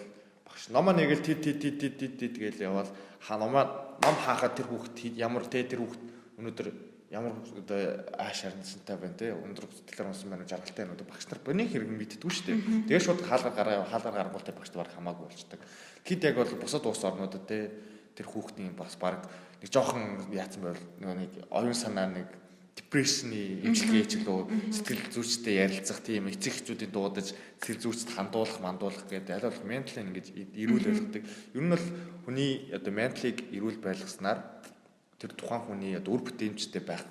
багш номоо нэгэл тэгэл явал ном хаахад тэр хүүхд ямар тэр хүүхд өнөөдөр ямар одоо шарнасантай байна те өндөр сэтгэлээр унсан байна жаргалтай байна багш нар боны хэрэг мэддэггүй шүү дээ. Тэгээ шууд хаалгаар гаргуултай багш нар хамаагүй болчдаг. Хэд яг бол бусад улс орнуудад те тэр хүүхдийн бас баг нэг жоохон яатсан байвал нэг оюун санаа нэг депрессны эмчилгээ хичээлөө сэтгэл зүйчтэй ярилцах тийм эцэг эхчүүдийн дуудаж сэтгэл зүйчд хандуулах гэдэг аль болох ментал ингэж эрүүл байлгадаг. Ер нь бол хүний одоо менталыг эрүүл байлгаснаар тэр тухайн хүний үр бүтээмжтэй байх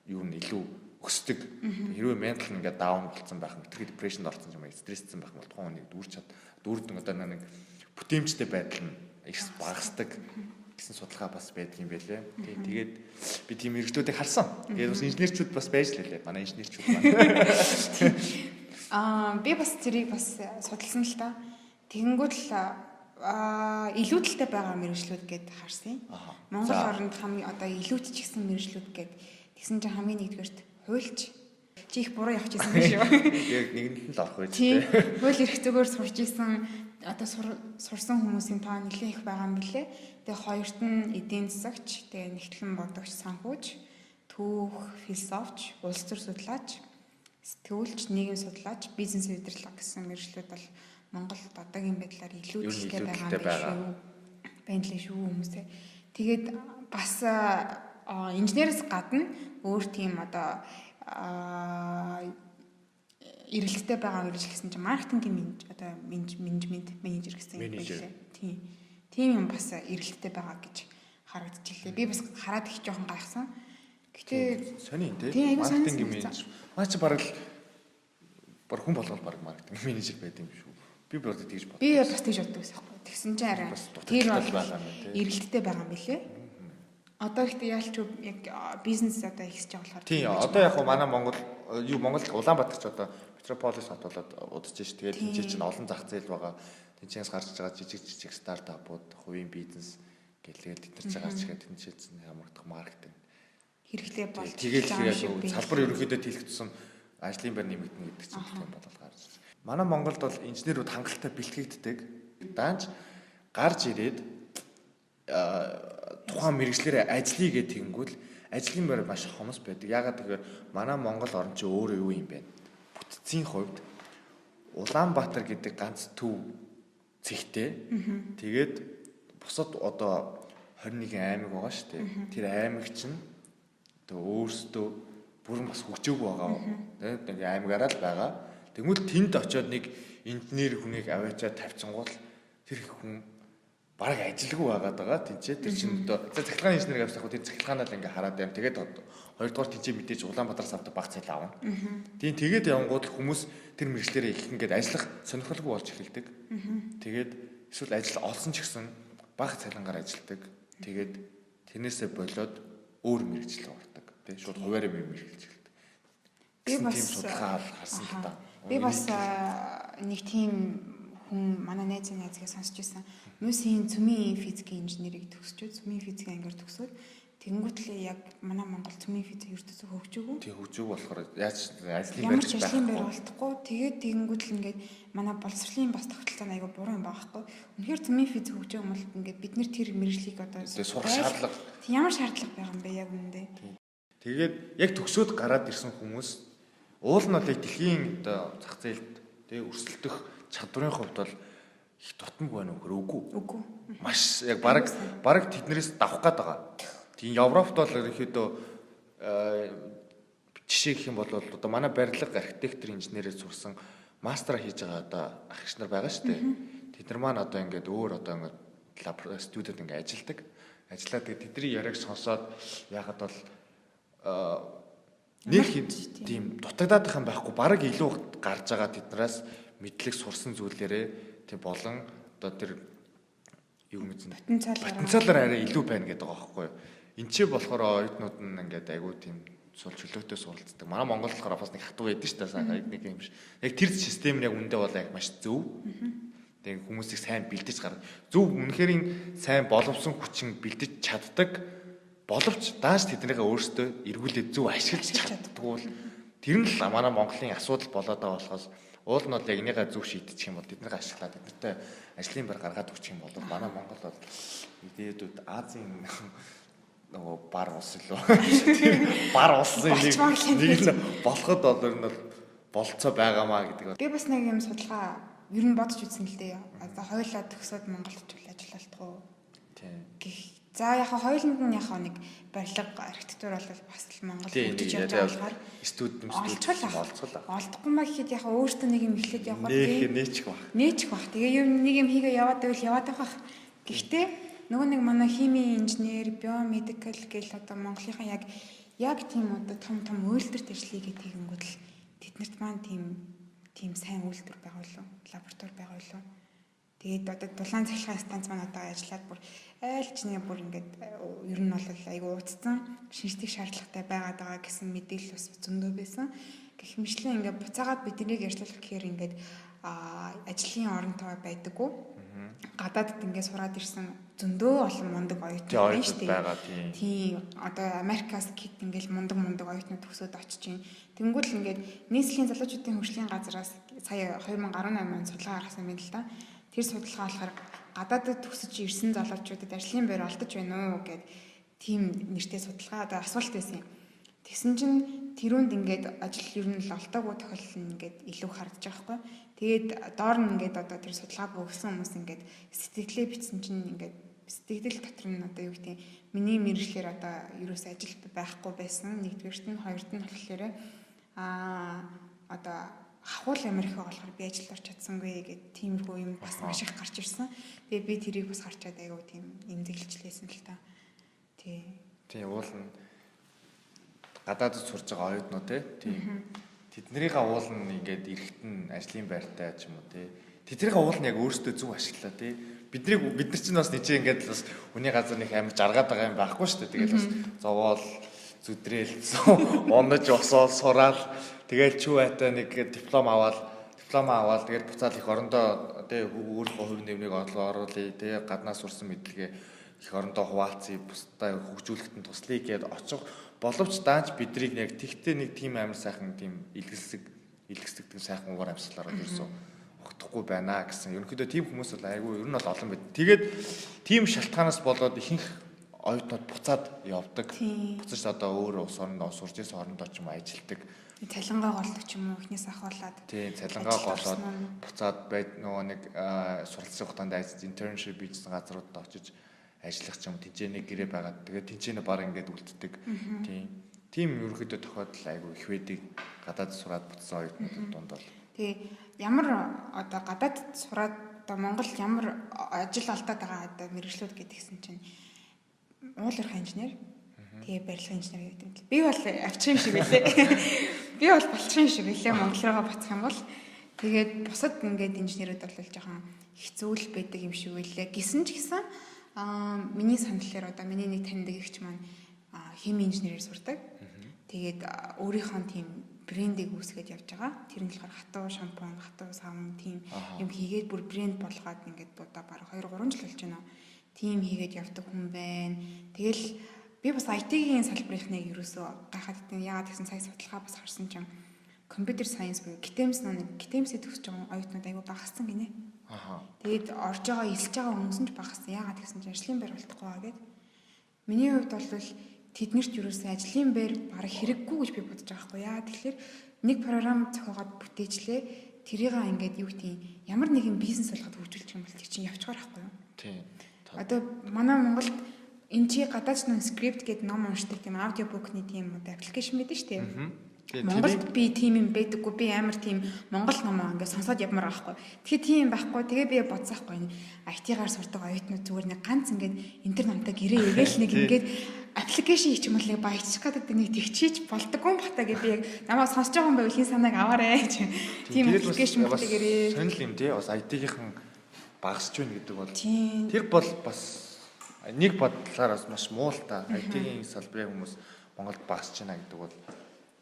юу нь илүү өсдөг. Хэрвээ ментал нь ингээд даун болцсон байх, мэдрэхий депрешнд орсон юм, стрессцэн байх бол тухайн хүнийг дүүрдэн одоо нэг бүтээмжтэй байдал нь их багасдаг гэсэн судалгаа бас байдаг юм байлээ. Тэгээд би тийм мэрэгчлүүдийг харсан. Тэгээд бас инженерчүүд бас байж л лээ. Манай инженерчүүд маань. Би бас тэрийг бас судалсан л та. Тэгэнгүүт л илүүдэлтэй байгаа мэргэжлүүд гэд харсан. Монгол оронд хамгийн одоо илүүдч гисэн мэргэжлүүд гэд тэгсэн чинь хамгийн нэгдүгээрт хуульч чи их буруу явж ирсэн биш үү? Яг нэгэн л авах байж тээ. Хууль эрх зүгээр сурж исэн одоо сурсан хүмүүсийн тоо нэлээд их байгаа юм билэ. Тэгээ хоёрт нь эдийн засагч, тэгээ нэгтлэн бодогч, санхүүж, түүх, философч, улс төр судлаач, сэтгүүлч, нийгэм судлаач, бизнес удирдлага гэсэн мэргэжлүүд бол Монголд одоогийн байдлаар илүүдэлтэй байгаа юм биш үү хүмүүсээ. Тэгээд бас инженероос гадна өөр тийм одоо эрэлттэй байгаа мэргэжил гэсэн чинь маркетингийн одоо менежмент менежер гэсэн юм байлээ. Тийм юм бас эрэлттэй байгаа гэж харагдчихлээ. Би бас хараад их жоохон гайхсан. Гэтэ сони тийм маркетингийн менежер. Маа чи бараг хүн болгоод бараг маркетинг менежер байд юм шүү. Би бодож тэгж бодлоо. Би бас тэгж боддог байсан байхгүй. Тэгсэн чинь арай тэр бол эрэлттэй байгаа юм билэ. Одоо ихтэй яалч яг бизнес одоо ихсэж байгаа болохоор. Тийм одоо яг манай Монгол Улаанбаатарч одоо метрополис хот болоод удаж ш. Тэгээд тэнцээ чинь олон зах зээл байгаа. Тэнцээс гарч байгаа жижиг стартапууд, хувийн бизнес гэлээд тэд нар ч гарч ирэхэд тэнцээ чинь ямагдах маркетинг хэрэгтэй болж байгаа юм шиг. Салбар ерөнхийдөө тэлэгдсэн ажлын байр нэмэгдэнэ гэдэг чинь тийм бодол гарч ирж байна. Манай Монголд бол инженерүүд хангалттай бэлтгэгддэг. Даанч гарч ирээд тухайн мэргэжлэрээ ажиллая гэх тэгэнгүүт ажлын байр маш хомос байдаг. Ягаад гэвэл манай Монгол орн чинь өөрөө юу юм бэ? Бүтцийн хувьд Улаанбаатар гэдэг ганц төв цэгтэй. Тэгээд бусад одоо 21 аймаг байгаа шүү дээ. Тэр аймаг чинь одоо өөрсдөө бүрэн бас хөгжөөгүй байгаа. Нэг аймагаараа л байгаа. Тэгмэл тэнд очиод нэг инженер хүнийг аваачаад тавьчихгоол тэр хүн бараг ажилгүй байгаад байгаа. Тинчээ тэр чинь одоо цахилгааны инженер авсан хөө тэр цахилгаанаа л ингээ хараад байна. Тэгээд хоёрдугаар тинчээ мэдээж Улаанбаатар савд баг цайл авна. Тийм тэгээд явангууд хүмүүс тэр мэрэгчлэрээ их ингээд ажиллах сонирхолгүй болж эхэлдэг. Тэгээд эсвэл ажил олсон ч гэсэн баг цалингаар ажилдаг. Тэгээд тэрнээсээ болоод өөр мэрэгчлэл ордог. Тэ шууд хуваарь мэрэгчлж эхэлдэг. Би бас тийм судалгаа харсан л та. Би бас нэг тийм хүн манай найзыгаа сонсч байсан. Мөсийн цөмийн физикийн инженерийг төгсчөөд цөмийн физикийн ангиар төгсөөд тэгэнгүүтлээ яг манай Монгол цөмийн физик ердөөсөө хөгжөөгүй. Тэг хөгжөөг болохоор яаж ажлын байр байх вэ? Болтохгүй. Тэгээд тэгэнгүүтэл ингээд манай боловсролын бас тогтолцоо айгу буруу юм байгаа байхгүй. Үнэхээр цөмийн физик хөгжөөг юм бол ингээд бид нэр тэр мэргэжлийг одоо сурах шаардлага. Ямар шаардлага байгаа юм бэ яг үнэндээ. Тэгээд яг төгсөөд гараад ирсэн хүмүүс уул нь бол дэлхийн одоо зах зээлд тэг өрсөлдөх чадварын хувьд бол их тутамгүй байна уу? Үгүй. Маш яг бараг тэднэрээс давах гээд байгаа. Тийм Европт бол ерөнхийдөө жишээ гэх юм бол одоо манай барилга архитектор инженерээр сурсан мастер хийж байгаа одоо ах эгч нар байгаа шүү дээ. Тэд нар маань одоо ингээд өөр одоо ингээд лаб студид ингээд ажилладаг. Ажиллаад тэгээд тэдний яриаг сонсоод яхад бол нэг тийм дутагдаад байгаа юм байхгүй бараг илүү гарч байгаа тэднээс мэдлэг сурсан зүйлээрээ тийм болон одоо тэр юу мэдсэн потенциалаар арай илүү байна гэдэг байгаа байхгүй. Энд чи болохоор оюутнууд нь ингээд айгүй тийм сул чөлөөтэй суралцдаг. Манай Монгол болохоор бас нэг хатуу байдаг шүү дээ. Нэг юм биш. Яг тэр систем нь яг үндэ бол яг маш зөв. Тэгээ хүмүүсийг сайн бэлдэж гаргах. Зөв үнэхээр сайн боловсон хүчин бэлдэж чаддаг. Боловч дааш тэднийгээ өөрсдөө эргүүлээд зөв ашиглаж чаддгүй бол тэр нь л манай Монголын асуудал болоод байгаа болохоос уул нь бол яг энийгээ зөв шийдчих юм бол тэднийг ашиглаад тэднэртэй ажлын байр гаргаад өгчих юм бол манай Монгол бол идээдүүд Азийн нөгөө бар ус илүү бар усын нэг нь болоход бол ер нь бол болцоо байгаамаа гэдэг. Би бас нэг юм судалгаа ер нь бодож үзсэн л дээ. Одоо хоёулаа төгсөөд Монголд ажиллалтах уу? Тийм. За яг хоёуланд нь яг нэг барилга архитектур бол бас л Монгол хөгжиж явж байгаа болохоор студент олдохгүй маа гэхэд яг өөртөө нэг юм эхлээд явах нээчих бах. Тэгээ юм нэг юм хийгээ яваад байвал яваад байх. Гэхдээ нөгөө нэг манай химийн инженер, биомедикал гэл одоо Монголынхаа яг тийм одоо том үйлдвэрт ажиллая гэдэг тэгэнгүүт л тэднэрт маань тийм сайн үйлдвэр байгуулав, лаборатори байгуулав. Тэгээд одоо дулаан цахилгаан станц маань одоо ажиллаад бүр айлч нэг бүр ингээд ер нь бол айгүй ууцсан шинжлэх шаардлагатай байгаад байгаа гэсэн мэдээлэл бас зөндөө байсан. гэх мэтлэн ингээд буцаагаад биднийг ярьцлах гэхээр ингээд ажлын оронтой байдаггүй. Гадаадд ингээд сураад ирсэн зөндөө олон мундаг оюутнууд байна шүү дээ. Тийм одоо Америкаас гэт ингээд мундаг оюутнууд төгсөөд очиж байна. Тэнгүүл ингээд нийслэлийн залуучуудын хөгжлийн газраас сая 2018 онд судалгаа гаргасан байна л да. Тэр судалгаа болохоор гадаадд төгсөж ирсэн залуучуудад ажлын байр олдож байна уу гэд тийм нэртэй судалгаа одоо асуулт байсан юм. Тэгсэн чинь тэрүүнд ингээд ажил ер нь л олдоогүй тохиолдол нь ингээд илүү харагдаж байгаа хгүй. Тэгээд доор нь ингээд одоо тэр судалгаа бүгсэн хүмүүс ингээд сэтгэлээ бичсэн чинь ингээд сэтгэл дотор нь одоо юу гэдэг миний мэрэгчлэр одоо ерөөс ажил байхгүй байсан. Нэгдүгээрт нь хоёрт нь болохоор одоо хавхуул Америк болохоор би ажилд орч чадсангүй гэдэг тиймэрхүү юм бас маш их гарч ирсэн. Тэгээд би тэрийг бас харчаад айгу тийм эмзэглэжлээсэн л та. Тийм уул нь гадаадд сурж байгаа оюутнууд тийм тэднэрийн уул нь ингээд эрэхт нь ажлын байртай ч юм уу тэднэрийн уул нь яг өөрсдөө зөв ашиглаа бид нар чинь бас нэг ингээд бас хүний газар нэг амар жаргаад байгаа юм байхгүй шүү дээ. Тэгэл бас зовоол зүдрээл унаж осоо сураал тэгэл чүү айтаа нэг диплом аваад тэгэл буцаал их орондоо өөрийнхөө хувь нэмрийг оруулъя гаднаас сурсан мэдлэгээ их орондоо хуваалцъя бусдаа хөгжүүлэхэд нь туслая гэд очих боловч даанч бидрийг яг тэгтээ нэг тийм амар сайхан тийм илгэсдэг сайхан уур амьсгалаар ерөөсөө огтхгүй байна гэсэн. Ерөнхийдөө тийм хүмүүс бол айгүй ер нь бол олон байд. Тэгээд тийм шалтгаанаас болоод ихэнх оюутнууд буцаад явдаг. Буцаж одоо өөр улс орондоо сурж ирсэн орондоо ч юм ажилдаг. Цалингаа голдог ч юм уу эхнээс ахуулаад. Тийм цалингаа голоод буцаад байд нөгөө нэг суралцсан хугацаанд internship хийсэн газруудад очиж ажиллах ч юм тэнцэнэ гэрээ байгаад тэгээд тэнцэнэ баг ингээд үлддэг. Тийм ерөөхдөө тохиолдол айгүй их байдаг. Гадаад сураад буцсан оюутнууд дунд бол. Тэгээ ямар одоо гадаад сураад одоо Монголд ямар ажил олдоод байгаа одоо мэргэжлүүд гэдгсэн чинь уулуурхай инженер тэгээ барилгын инженер гэдэг. Би бол авчих юм шиг байлээ. Би бол болчих юм шиг байлээ Монгол руугаа буцах юм бол. Тэгээд бусад ингээд инженерүүд бол жоохон хэцүү л байдаг юм шиг байлээ. Гисэн ч гэсэн миний сандлаар одоо миний нэг таньдаг ихч маань хими инженерээр сурдаг. Тэгээд өөрийнхөө тийм брендийг үүсгэж явж байгаа. Тэр нь болохоор хатуу шампунь, хатуу савн тийм юм хийгээд бүр брэнд болгоод ингээд бодоо бараг 2-3 жил болж байна. Тийм хийгээд явдаг хүн байна. Тэгэл би бас IT-ийн салбарынхныг ерөөсөө гайхаад идэв. Яагаад гэсэн сая судалгаа бас харсан чинь компьютер сайенс буюу гитэмсээ төгсөж байгаа оюутнууд айгүй багассан гинэ. Тэгээд орж байгаа эсэлж байгаа хүмүүс нь ч багассан. Яагаад гэсэн чинь ажлын байр олдохгүй байгаа гэд. Миний хувьд бол тэднэрт юусэн ажлын байр бараг хэрэггүй гэж би бодож байгаа хгүй. Яа тэгэхээр нэг програм зохиогоод бүтээжлээ. Тэрийг ингээд юу гэдэг ямар нэгэн бизнес болгоод хөгжүүлчих юм бол чинь явчихаар байхгүй юу? Тийм. Одоо манай Монголд энэ чи гадаадч нэг скрипт гэдэг ном уншдаг тийм аудиобукны тийм аппликейшн байдаг шүү дээ. Монголд би тийм юм байдаггүй. Би амар тийм монгол ном ингээд сонсоод явмаар байхгүй. Тэгэхээр тийм байхгүй. Тэгээ би бодсаахгүй. IT-гаар сурдаг оюутнууд зүгээр нэг ганц ингээд интер намтай гэрээ игээл нэг ингээд аппликейшн хийчих юм бол нэг баяжчих гэдэг нэг тэгчиж болдоггүй юм бата гэж би яг намайг сонсож байгаа юм байвал хин санааг аваарэ гэж. Тийм аппликейшн бүтээгээрээ. Сонирхол юм тий. Бас IT-гийнхэн багасч байна гэдэг бол тэр бол бас нэг бодлоор бас маш муу л та. IT-ийн салбарын хүмүүс Монголд багасч байна гэдэг бол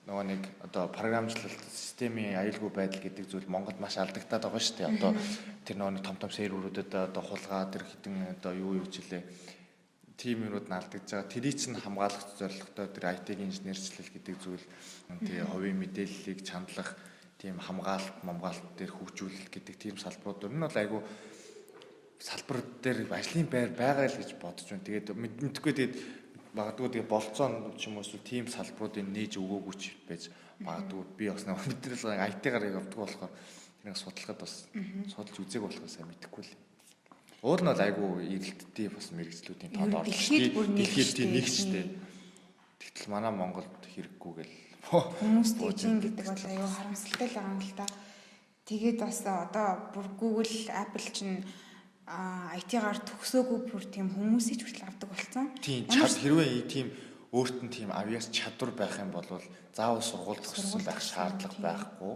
нөгөө нэг одоо програмчлалт системийн аюулгүй байдал гэдэг зүйл Монголд маш алдагтаад байгаа шүү дээ. Одоо тэр нөгөө том серверүүдэд одоо хулгай тэр хитэн одоо юу хилээ тим юмуд нь алдагдж байгаа. Тэрийг чинь хамгаалах зорилготой тэр IT-ийн инженерчлэл гэдэг зүйл тэгээ хувийн мэдээллийг чандлах тийм хамгаалалт дээр хөгжүүлэлт гэдэг тийм салбарууд нь бол айгүй салбар дээр ажлын байр байгаа л гэж бодож байна. Тэгээд мэдхгүй тэгээд магадгүй тэгээ болцоон ч юм уу эсвэл тийм салбаруудыг нээж өгөөгүй ч байж магадгүй би бас нэг мэдрэл IT-гаар явдаг болохоор тэрийг судлахад бас судалж үзег болохоо сайн мэдэхгүй л. Уул нь бол айгүй эрэлттэй бас мэрэгчлүүдийн тоонд орж дэлхийд нэгчтэй. Тэгтэл манай Монголд хэрэггүй гэл хүмүүс тийм гэдэг бол айгүй харамсалтай л байгаа юм л та. Тэгээд бас одоо бүр Google, Apple чинь IT-гаар төгсөөгүй бүр тийм хүмүүсийг ч хүртэл авдаг болсон. Тийм хэрвээ тийм өөрт нь тийм авьяас чадвар байх юм бол заавал сургууль төгссөн байх шаардлага байхгүй.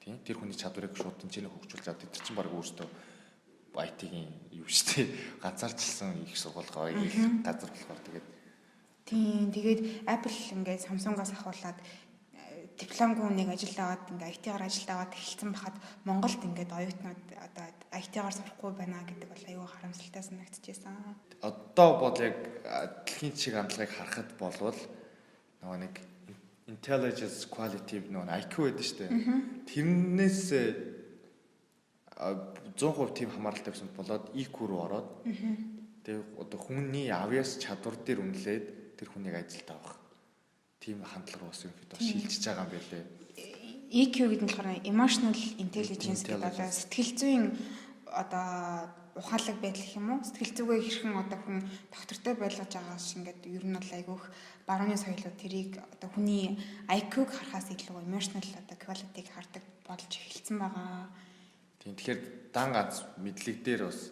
Тийм тэр хүний чадварыг шууд тэнцэнэ хөгжүүлж авдаг. Тэр чинь баг өөртөө IT-ийн юу штэ ганцаарчлсан их сургуулгаа их газар болохоор тэгээд тийм тэгээд Apple ингээд Samsung-аас ахуулаад дипломгүй нэг ажилд аваад ингээ IT-гаар ажилд аваад эхэлсэн бахад Монголд ингээд оюутнууд одоо IT-гаар сурахгүй байна гэдэг бол аюу харамсалтай санагдчихсан. Одоо бол яг дэлхийн шиг хандлагыг харахад болвол нөгөө нэг intelligence quality нөгөө IQ гэдэг шүү дээ. Тэрнээс 100% тийм хамааралтай байсан болоод EQ рүү ороод тэгээ одоо хүний авьяас чадвар дээр үнэлээд тэр хүнийг ажилд авах тийм хандлага ус юм хэд шилжиж байгаа юм байлээ. EQ гэдэг нь болохоор emotional intelligence гэдэг одоо сэтгэл зүйн одоо ухаалаг байдал гэх юм уу? Сэтгэл зүгээ хэрхэн одоо хүн доктортой байлгаж байгаа шиг ингээд ер нь бол айгүйх барууны соёлууд тэрийг одоо хүний IQ-г харахаас илүү emotional одоо quality-г хардаг болж эхэлсэн байгаа. Тийм тэгэхээр дан ганц мэдлэг дээр бас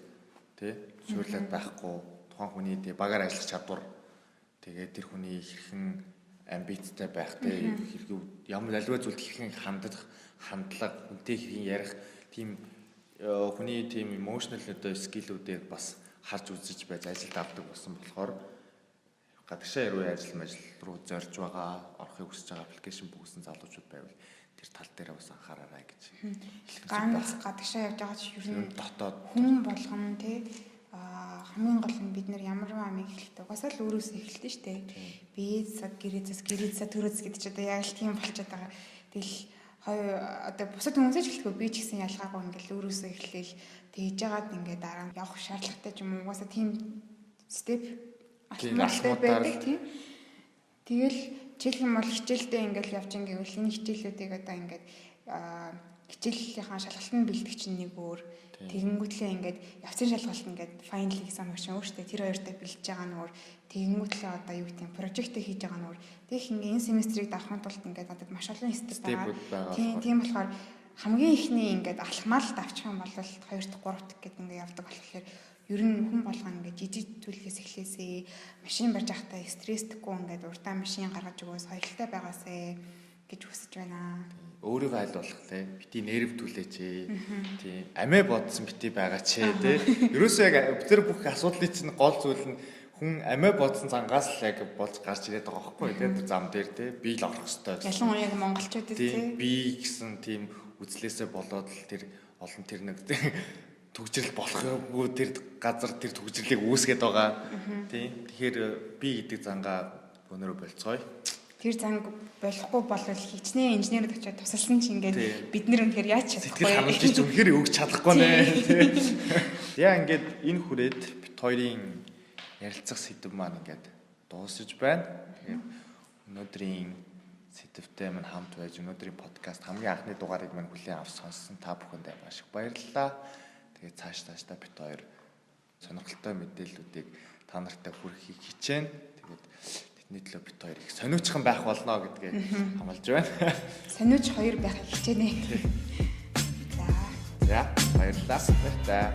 тий шуурлаад байхгүй тухайн хүний тий багаар ажиллах чадвар тэгээд тэр хүний хэрхэн амбицтай байх тий хэрхэн ямар аливаа зүйлд хэрхэн хандах хандлага хүнтэй хэрхэн ярих тийм хүний тийм emotional одоо скиллүүдийг бас харж үзэж байж ажилд авдаг болсон болохоор гадагшаа яруу ажил руу зорж байгаа орохыг хүсэж байгаа аппликейшн бүгсэн залуучууд байвал тэр тал дээр бас анхаараарай гэж. Ганц гадагшаа явж байгаа ч ер нь дотоод хүн болгоно тий хамгийн гол нь бид нар ямар амиг эхэлдэг. Угаасаа л өөрөөсөө эхэлдэг шүү дээ. Биеэс гэрээсээ төрөөс гэдэг чи одоо яг л тийм болчиход байгаа. Тэгэл одоо бусад хүмүүсээ ч хэлэхгүй би ч гэсэн ялгаагүй ингээл өөрөөсөө эхлээл тэгж жагаад ингээд дараа нь явах шаардлагатай ч юм уу. Угаасаа тийм степ алхмуудтай байдаг тийм. Тэгэл жишээлх юм бол хичээлдээ ингээл явж ингээвэл энэ хичээлүүдийг одоо ингээд хичээлийнхаа шалгалтанд бэлтгэж чинь нэг өөр тэгэнгүүтлээ ингээд явцын шалгалт ингээд final exam гэж юм шүү дээ. Тэр хоёртой бэлдэж байгаа нь өөр тэгэнгүүтлээ одоо юу гэдэг нь прожект хийж байгаа нь өөр. Тэгэх ингээд энэ семестрийг давахын тулд ингээд надад маш олон степ байгаа. Тийм болохоор хамгийн ихний ингээд алхмаалт авчих юм бол 2 дахь 3 дахь гэдэг ингээд явдаг болохоор ер нь хүн болгоно ингээд жижиг зүйлээс эхлээсээ машин барьж байхдаа стресстгүй ингээд уртаа машин гаргаж өгөөс соёлтой байгаасэ гэж хүсэж байна. Өөрийгөө айлуулах те бити нерв түлээч тийм амиа бодсон бити байгаа ч те ерөөсөө яг бид нар бүх асуудлыг чинь гол зүйл нь хүн амиа бодсон цангаас л яг болж гарч ирээд байгаа байхгүй те тэр зам дээр те би л орох хэрэгтэй ялангуяа яг монголчуудад те би гэсэн тийм үзлээсээ болоод л тэр олон тэр нэг төгжрэл болохгүй тэр газар тэр төгжрлийг үүсгээд байгаа тийм тэгэхээр би гэдэг зангаа өнөөрөө болцгоё. Тэр занг болохгүй болвол хичнээн инженерүүд очиад тусалсан чинь ингээд бид нэр үнэхээр яаж чадахгүй. Сэтгэл ханамжиж үнэхээр өгч чадахгүй нэ. Яа ингээд энэ хүрээд бит хоёрын ярилцах сэдв маань ингээд дуусаж байна. Тэгээд өнөөдрийн сэдвтэй маань хамт байж өнөөдрийн подкаст хамгийн анхны дугаарыг маань хүлээн авч сонссон та бүхэндээ маш их баярлалаа. Тэгээд цаашдаа бит хоёр сонирхолтой мэдээллүүдийг та нартай хүргэхийг хичээнэ. Тэгээд тэдний төлөө бит хоёр их сониучхан байх болно гэдгээ хамлаж байна. Сониуч хоёр байх хичээнэ. За баярлалаа.